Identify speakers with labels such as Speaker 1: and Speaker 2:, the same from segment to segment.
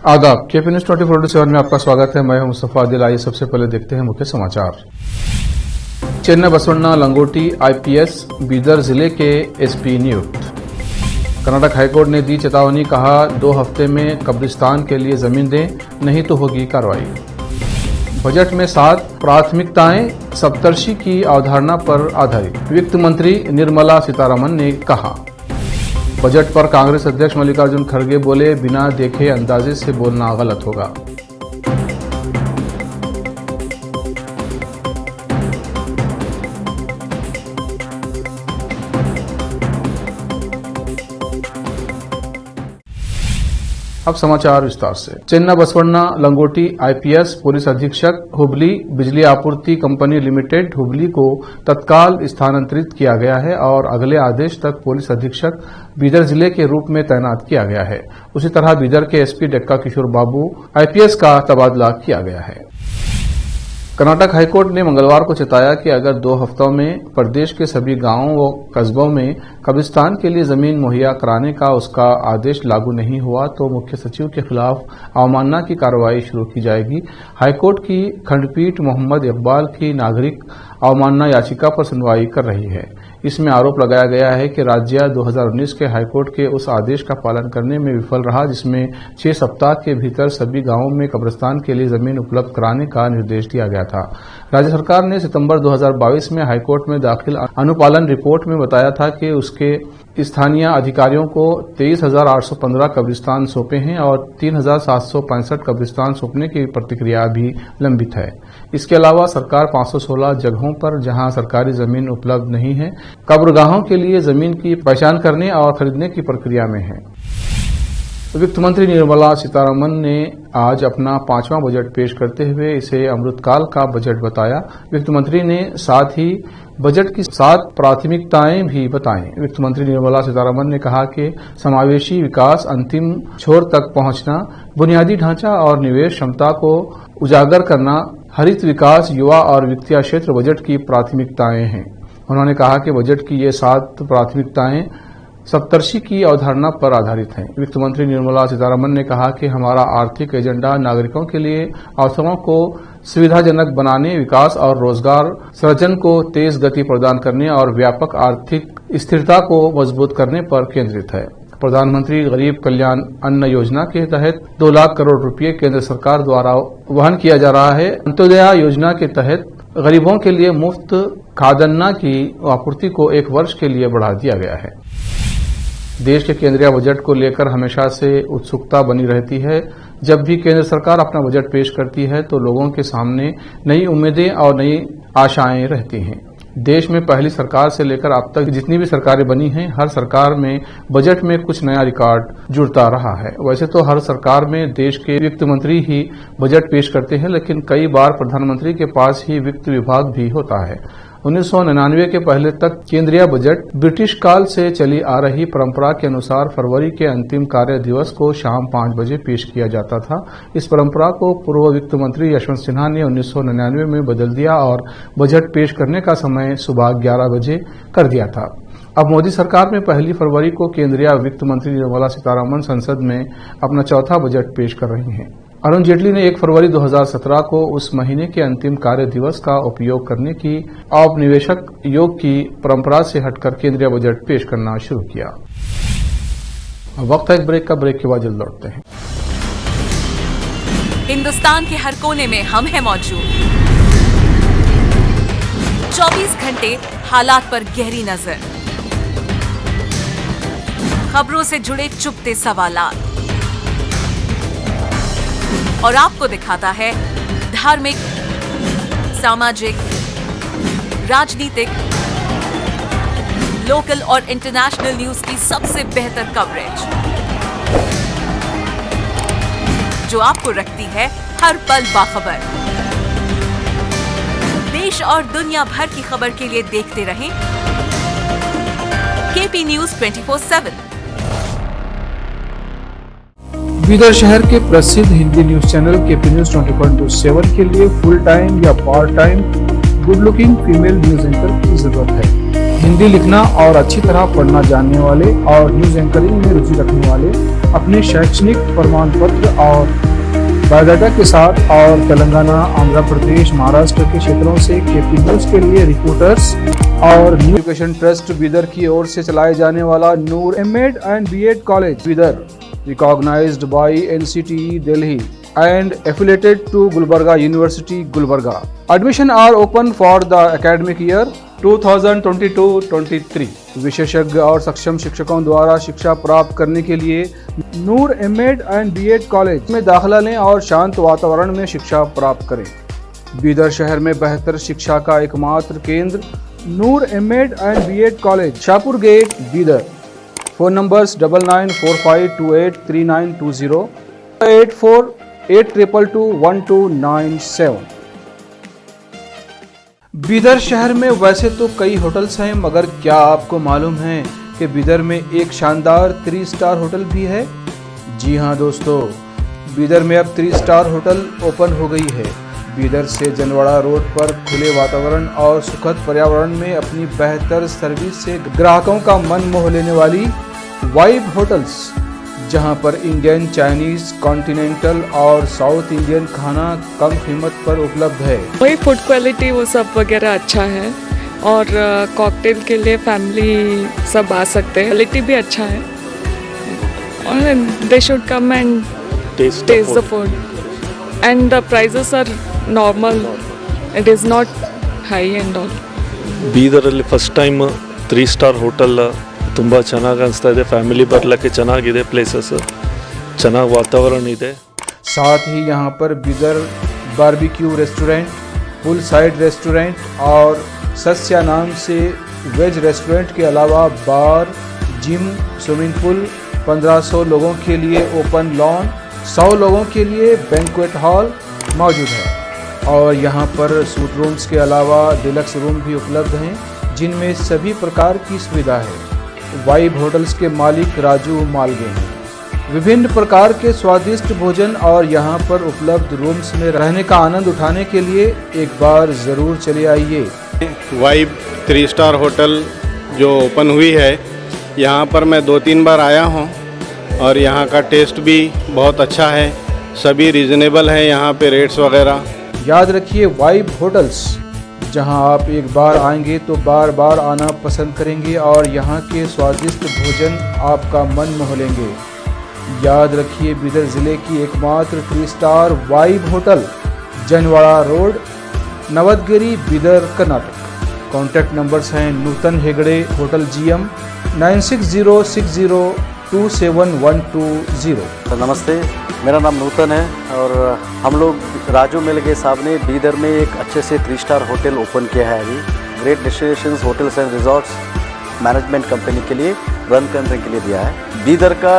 Speaker 1: आदाब। KP news 24/7 में आपका स्वागत है। मैं हूं मुस्तफा आदिल। आइए सबसे पहले देखते हैं मुख्य समाचार। चेन्नई बसवन्ना लंगोटी आईपीएस बीदर जिले के एसपी नियुक्त। कर्नाटक हाईकोर्ट ने दी चेतावनी, कहा 2 हफ्ते में कब्रिस्तान के लिए जमीन दें, नहीं तो होगी कार्रवाई। बजट में 7 प्राथमिकताएं सप्तर्षि की अवधारणा पर आधारित, वित्त मंत्री निर्मला सीतारमण ने कहा। बजट पर कांग्रेस अध्यक्ष मल्लिकार्जुन खड़गे बोले, बिना देखे अंदाजे से बोलना गलत होगा। अब समाचार विस्तार से। चेन्नई बसवन्ना लंगोटी आईपीएस पुलिस अधीक्षक हुबली बिजली आपूर्ति कंपनी लिमिटेड हुबली को तत्काल स्थानांतरित किया गया है और अगले आदेश तक पुलिस अधीक्षक बीदर जिले के रूप में तैनात किया गया है। उसी तरह बीदर के एसपी डेक्का किशोर बाबू आईपीएस का तबादला किया गया है। कर्नाटक हाईकोर्ट ने मंगलवार को चेताया कि अगर 2 हफ्तों में प्रदेश के सभी गांवों व कस्बों में कब्रिस्तान के लिए जमीन मुहैया कराने का उसका आदेश लागू नहीं हुआ तो मुख्य सचिव के खिलाफ अवमानना की कार्रवाई शुरू की जाएगी। हाईकोर्ट की खंडपीठ मोहम्मद इकबाल की नागरिक अवमानना याचिका पर सुनवाई कर रही है। इसमें आरोप लगाया गया है कि राज्य 2019 के हाईकोर्ट के उस आदेश का पालन करने में विफल रहा जिसमें 6 सप्ताह के भीतर सभी गांवों में कब्रिस्तान के लिए जमीन उपलब्ध कराने का निर्देश दिया गया था। राज्य सरकार ने सितंबर 2022 में हाईकोर्ट में दाखिल अनुपालन रिपोर्ट में बताया था कि उसके स्थानीय अधिकारियों को 23,815 कब्रिस्तान सौंपे हैं और 3,765 कब्रिस्तान सौंपने की प्रतिक्रिया भी लंबित है। इसके अलावा सरकार 516 जगहों पर जहां सरकारी जमीन उपलब्ध नहीं है, कब्रगाहों के लिए जमीन की पहचान करने और खरीदने की प्रक्रिया में है। वित्त मंत्री निर्मला सीतारमण ने आज अपना 5वां बजट पेश करते हुए इसे अमृतकाल का बजट बताया। वित्त मंत्री ने साथ ही बजट की 7 प्राथमिकताएं भी बताएं। वित्त मंत्री निर्मला सीतारमण ने कहा कि समावेशी विकास, अंतिम छोर तक पहुंचना, बुनियादी ढांचा और निवेश क्षमता को उजागर करना, हरित विकास, युवा और वित्तीय क्षेत्र बजट की प्राथमिकताएं हैं। उन्होंने कहा कि बजट की ये 7 प्राथमिकताएं सप्तर्षि की अवधारणा पर आधारित हैं। वित्त मंत्री निर्मला सीतारमण ने कहा कि हमारा आर्थिक एजेंडा नागरिकों के लिए अवसरों को सुविधाजनक बनाने, विकास और रोजगार सृजन को तेज गति प्रदान करने और व्यापक आर्थिक स्थिरता को मजबूत करने पर केंद्रित है। प्रधानमंत्री गरीब कल्याण अन्न योजना के तहत 2 लाख करोड़ रुपये केंद्र सरकार द्वारा वहन किया जा रहा है। अंत्योदय योजना के तहत गरीबों के लिए मुफ्त खाद्यान्न की आपूर्ति को 1 वर्ष के लिए बढ़ा दिया गया है। देश के केंद्रीय बजट को लेकर हमेशा से उत्सुकता बनी रहती है। जब भी केंद्र सरकार अपना बजट पेश करती है तो लोगों के सामने नई उम्मीदें और नई आशाएं रहती हैं। देश में पहली सरकार से लेकर अब तक जितनी भी सरकारें बनी हैं, हर सरकार में बजट में कुछ नया रिकॉर्ड जुड़ता रहा है। वैसे तो हर सरकार में देश के वित्त मंत्री ही बजट पेश करते हैं, लेकिन कई बार प्रधानमंत्री के पास ही वित्त विभाग भी होता है। 1999 के पहले तक केंद्रीय बजट ब्रिटिश काल से चली आ रही परंपरा के अनुसार फरवरी के अंतिम कार्य दिवस को शाम 5 बजे पेश किया जाता था। इस परंपरा को पूर्व वित्त मंत्री यशवंत सिन्हा ने 1999 में बदल दिया और बजट पेश करने का समय सुबह 11 बजे कर दिया था। अब मोदी सरकार में 1 फरवरी को केंद्रीय वित्त मंत्री निर्मला सीतारमण संसद में अपना 4था बजट पेश कर रही हैं। अरुण जेटली ने 1 फरवरी 2017 को उस महीने के अंतिम कार्य दिवस का उपयोग करने की औपनिवेशिक योग की परंपरा से हटकर केंद्रीय बजट पेश करना शुरू किया। वक्त है एक ब्रेक का। ब्रेक के बाद जल्द लौटते हैं।
Speaker 2: हिंदुस्तान के हर कोने में हम हैं मौजूद। 24 घंटे हालात पर गहरी नजर, खबरों से जुड़े चुपते सवालात और आपको दिखाता है धार्मिक, सामाजिक, राजनीतिक, लोकल और इंटरनेशनल न्यूज की सबसे बेहतर कवरेज जो आपको रखती है हर पल बाखबर। देश और दुनिया भर की खबर के लिए देखते रहें केपी न्यूज 24/7।
Speaker 1: बीदर शहर के प्रसिद्ध Hindi news channel KP news 24/7 के लिए फुल टाइम या part time good looking female news anchor की जरूरत है। हिंदी लिखना और अच्छी तरह पढ़ना जानने वाले और न्यूज एंकरिंग में रुचि रखने वाले अपने शैक्षणिक प्रमाण पत्र और बायोडाटा के साथ और तेलंगाना, आंध्र प्रदेश, महाराष्ट्र के क्षेत्रों से केपी न्यूज के लिए रिपोर्टर्स और न्यू एजुकेशन ट्रस्ट बीदर की ओर से चलाए जाने वाला Noor MEd and BEd college Bidar, recognized by NCTE Delhi and affiliated to Gulbarga University, Gulbarga. Admission are open for the academic year 2022-23. विशेषज्ञ और सक्षम शिक्षकों द्वारा शिक्षा प्राप्त करने के लिए नूर एमएड एंड बीएड कॉलेज में दाखिला लें और शांत वातावरण में शिक्षा प्राप्त करें। बीदर शहर में बेहतर शिक्षा का एकमात्र केंद्र Noor MEd and BEd college, Shahpur gate, Bidar. Phone numbers 9945283920, 8482221297। Bidar शहर में वैसे तो कई होटल्स हैं, मगर क्या आपको मालूम है कि बीदर में एक शानदार 3 स्टार होटल भी है? जी हाँ दोस्तों, बीदर में अब 3 स्टार होटल ओपन हो गई है। बीदर से जनवाड़ा रोड पर खुले वातावरण और सुखद पर्यावरण में अपनी बेहतर सर्विस से ग्राहकों का मन मोह लेने वाली वाइब होटल्स, जहां पर इंडियन, चाइनीज, कॉन्टिनेंटल और साउथ इंडियन खाना कम कीमत पर उपलब्ध है।
Speaker 3: वही फूड क्वालिटी वो सब वगैरह अच्छा है और कॉकटेल के लिए फैमिली सब आ सकते हैं। क्वालिटी भी अच्छा है और they should come and taste the food and the prices are normal, it is not high and all.
Speaker 4: ಬೀದರಲ್ಲಿ ಫಸ್ಟ್ ಟೈಮ್ 3 ಸ್ಟಾರ್ ಹೋಟೆಲ್ ತುಂಬ ಚೆನ್ನಾಗಿ ಅನಿಸ್ತಾ ಇದೆ. ಫ್ಯಾಮಿಲಿ ಬರಲಿಕ್ಕೆ ಚೆನ್ನಾಗಿದೆ, ಪ್ಲೇಸಸ್ ಚೆನ್ನಾಗಿ ವಾತಾವರಣ ಇದೆ.
Speaker 1: साथ ही यहाँ पर बीदर बारबेक्यू रेस्टोरेंट, पुल साइड रेस्टोरेंट और सस्या नाम से वेज रेस्टोरेंट के अलावा बार, जिम, स्विमिंग पूल, 1500 लोगों के लिए ओपन लॉन, 100 लोगों के लिए बैंक्वेट हॉल मौजूद है। और यहाँ पर सूट रूम्स के अलावा डिलक्स रूम भी उपलब्ध हैं, जिनमें सभी प्रकार की सुविधा है। वाइब होटल्स के मालिक राजू मालगे हैं। विभिन्न प्रकार के स्वादिष्ट भोजन और यहाँ पर उपलब्ध रूम्स में रहने का आनंद उठाने के लिए एक बार ज़रूर चले आइए।
Speaker 5: वाइब 3 स्टार होटल जो ओपन हुई है, यहाँ पर मैं 2-3 बार आया हूँ और यहाँ का टेस्ट भी बहुत अच्छा है। सभी रीज़नेबल हैं यहाँ पे रेट्स वगैरह।
Speaker 1: याद रखिए, वाइब होटल्स, जहां आप एक बार आएंगे तो बार बार आना पसंद करेंगे और यहाँ के स्वादिष्ट भोजन आपका मन मोह लेंगे। याद रखिए, बीदर ज़िले की एकमात्र 3 star vibe hotel, Janwada road, Navadgiri, Bidar, Karnataka. Contact numbers हैं नूतन हेगड़े, होटल GM, 9606027120।
Speaker 6: नमस्ते, मेरा नाम नूतन है और हम लोग राजू मिलगे साहब ने बीदर में एक अच्छे से 3 स्टार होटल ओपन किया है। अभी great destinations hotels and resorts management company के लिए रन करने के लिए दिया है। बीदर का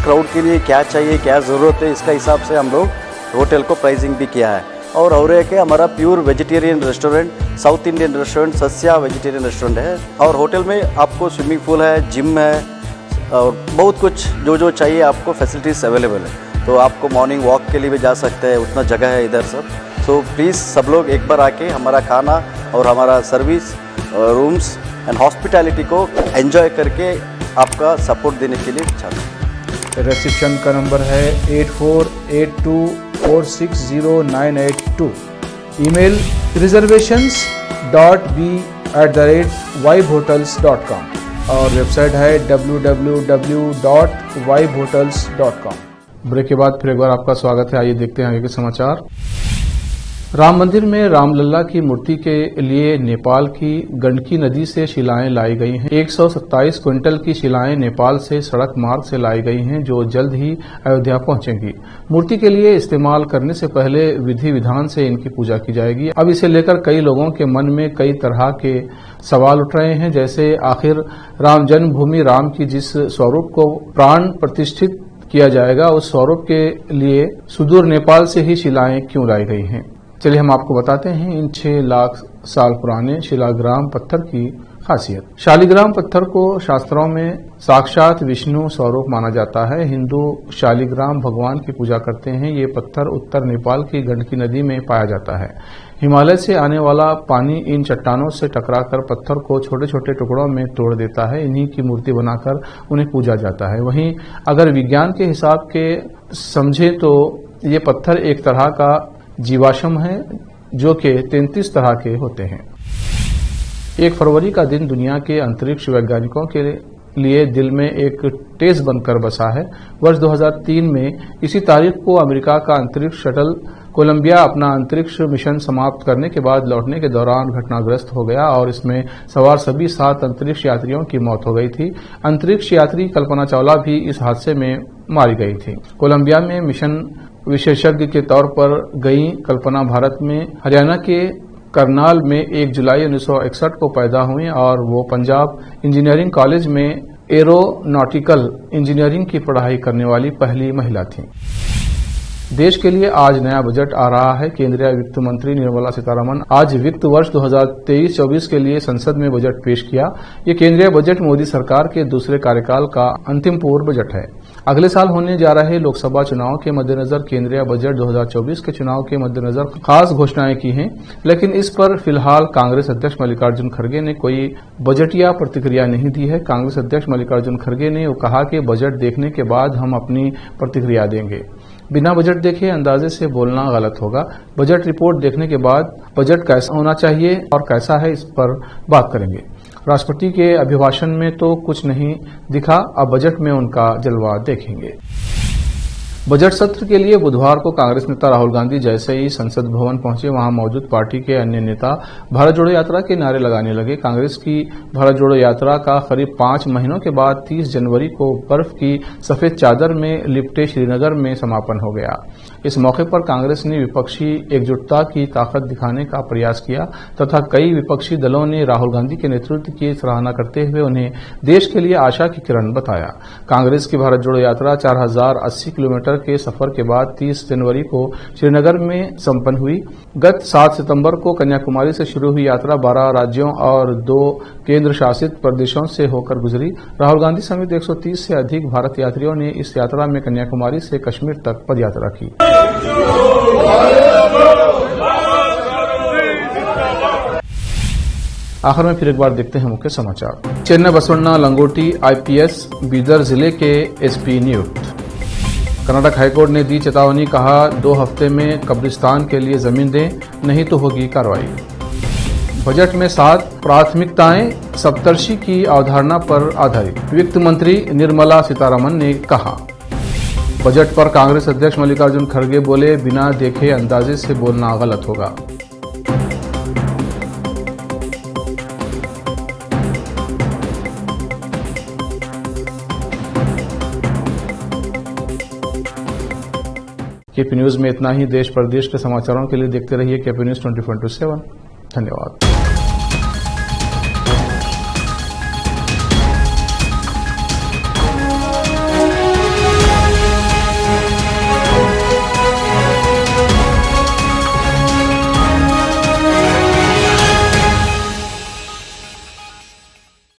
Speaker 6: क्राउड के लिए क्या चाहिए, क्या ज़रूरत है, इसका हिसाब से हम लोग होटल को प्राइसिंग भी किया है। और एक है हमारा pure vegetarian restaurant, south Indian restaurant, सस्या वेजिटेरियन रेस्टोरेंट है। और होटल में आपको स्विमिंग पूल है, जिम है और बहुत कुछ जो चाहिए आपको फैसिलिटीज़ अवेलेबल है। तो आपको मॉर्निंग वॉक के लिए भी जा सकते हैं, उतना जगह है इधर सब। सो प्लीज़ सब लोग एक बार आके हमारा खाना और हमारा सर्विस, रूम्स एंड हॉस्पिटैलिटी को एंजॉय करके आपका सपोर्ट देने के लिए चाहते हैं।
Speaker 1: रिसेप्शन का नंबर है 8482460982। ईमेल reservations.b@vibehotels.com और वेबसाइट है www.vibehotels.com। ब्रेक के बाद फिर एक बार आपका स्वागत है। आइए देखते हैं आगे के समाचार। राम मंदिर में रामलला की मूर्ति के लिए नेपाल की गंडकी नदी से शिलाएं लाई गई हैं। 127 क्विंटल की शिलाएं नेपाल से सड़क मार्ग से लाई गई हैं, जो जल्द ही अयोध्या पहुंचेंगी। मूर्ति के लिए इस्तेमाल करने से पहले विधि विधान से इनकी पूजा की जाएगी। अब इसे लेकर कई लोगों के मन में कई तरह के सवाल उठ रहे हैं, जैसे आखिर राम जन्मभूमि राम की जिस स्वरूप को प्राण प्रतिष्ठित किया जाएगा, उस स्वरूप के लिए सुदूर नेपाल से ही शिलाएं क्यों लाई गई हैं। चलिए हम आपको बताते हैं इन 6 लाख साल पुराने शिलाग्राम पत्थर की खासियत। शालिग्राम पत्थर को शास्त्रों में साक्षात विष्णु स्वरूप माना जाता है। हिंदू शालिग्राम भगवान की पूजा करते हैं। ये पत्थर उत्तर नेपाल की गंडकी नदी में पाया जाता है। हिमालय से आने वाला पानी इन चट्टानों से टकराकर पत्थर को छोटे छोटे टुकड़ों में तोड़ देता है। इन्हीं की मूर्ति बनाकर उन्हें पूजा जाता है। वहीं अगर विज्ञान के हिसाब के समझे तो ये पत्थर एक तरह का जीवाश्म है जो कि 33 तरह के होते हैं। 1 फरवरी का दिन दुनिया के अंतरिक्ष वैज्ञानिकों के लिए दिल में एक ठेस बनकर बसा है। वर्ष 2003 में इसी तारीख को अमेरिका का अंतरिक्ष शटल कोलंबिया अपना अंतरिक्ष मिशन समाप्त करने के बाद लौटने के दौरान घटनाग्रस्त हो गया और इसमें सवार सभी 7 अंतरिक्ष यात्रियों की मौत हो गई थी। अंतरिक्ष यात्री कल्पना चावला भी इस हादसे में मारी गई थी। कोलंबिया में मिशन विशेषज्ञ के तौर पर गई कल्पना भारत में हरियाणा के करनाल में 1 जुलाई 1961 को पैदा हुई और वो पंजाब इंजीनियरिंग कॉलेज में एरोनॉटिकल इंजीनियरिंग की पढ़ाई करने वाली पहली महिला थी। देश के लिए आज नया बजट आ रहा है। केंद्रीय वित्त मंत्री निर्मला सीतारमण आज वित्त वर्ष 2023-24 के लिए संसद में बजट पेश किया। ये केंद्रीय बजट मोदी सरकार के दूसरे कार्यकाल का अंतिम पूर्ण बजट है। अगले साल होने जा रहे लोकसभा चुनाव के मद्देनजर केंद्रीय बजट 2024 के चुनाव के मद्देनजर खास घोषणाएं की हैं, लेकिन इस पर फिलहाल कांग्रेस अध्यक्ष मल्लिकार्जुन खड़गे ने कोई बजटिया प्रतिक्रिया नहीं दी है। कांग्रेस अध्यक्ष मल्लिकार्जुन खड़गे ने कहा कि बजट देखने के बाद हम अपनी प्रतिक्रिया देंगे। बिना बजट देखे अंदाजे से बोलना गलत होगा। बजट रिपोर्ट देखने के बाद बजट कैसा होना चाहिए और कैसा है इस पर बात करेंगे। राष्ट्रपति के अभिभाषण में तो कुछ नहीं दिखा, अब बजट में उनका जलवा देखेंगे। बजट सत्र के लिए बुधवार को कांग्रेस नेता राहुल गांधी जैसे ही संसद भवन पहुंचे, वहां मौजूद पार्टी के अन्य नेता भारत जोड़ो यात्रा के नारे लगाने लगे। कांग्रेस की भारत जोड़ो यात्रा का करीब 5 महीनों के बाद 30 जनवरी को बर्फ की सफेद चादर में लिपटे श्रीनगर में समापन हो गया। इस मौके पर कांग्रेस ने विपक्षी एकजुटता की ताकत दिखाने का प्रयास किया तथा कई विपक्षी दलों ने राहुल गांधी के नेतृत्व की सराहना करते हुए उन्हें देश के लिए आशा की किरण बताया। कांग्रेस की भारत जोड़ो यात्रा 4080 किलोमीटर के सफर के बाद 30 जनवरी को श्रीनगर में संपन्न हुई। गत 7 सितंबर को कन्याकुमारी से शुरू हुई यात्रा 12 राज्यों और 2 केंद्र शासित प्रदेशों से होकर गुजरी। राहुल गांधी समेत 130 से अधिक भारत यात्रियों ने इस यात्रा में कन्याकुमारी से कश्मीर तक पदयात्रा की। आखिर में फिर एक बार देखते हैं मुख्य समाचार। चेन्नई बसवन्ना लंगोटी आईपीएस बीदर जिले के एसपी नियुक्त। कर्नाटक हाईकोर्ट ने दी चेतावनी, कहा 2 हफ्ते में कब्रिस्तान के लिए जमीन दें, नहीं तो होगी कार्रवाई। बजट में 7 प्राथमिकताएं सप्तर्षि की अवधारणा पर आधारित, वित्त मंत्री निर्मला सीतारमण ने कहा। बजट पर कांग्रेस अध्यक्ष मल्लिकार्जुन खड़गे बोले, बिना देखे अंदाजे से बोलना गलत होगा। केपी न्यूज में इतना ही। देश प्रदेश के समाचारों के लिए देखते रहिए केपी न्यूज 24/7। धन्यवाद।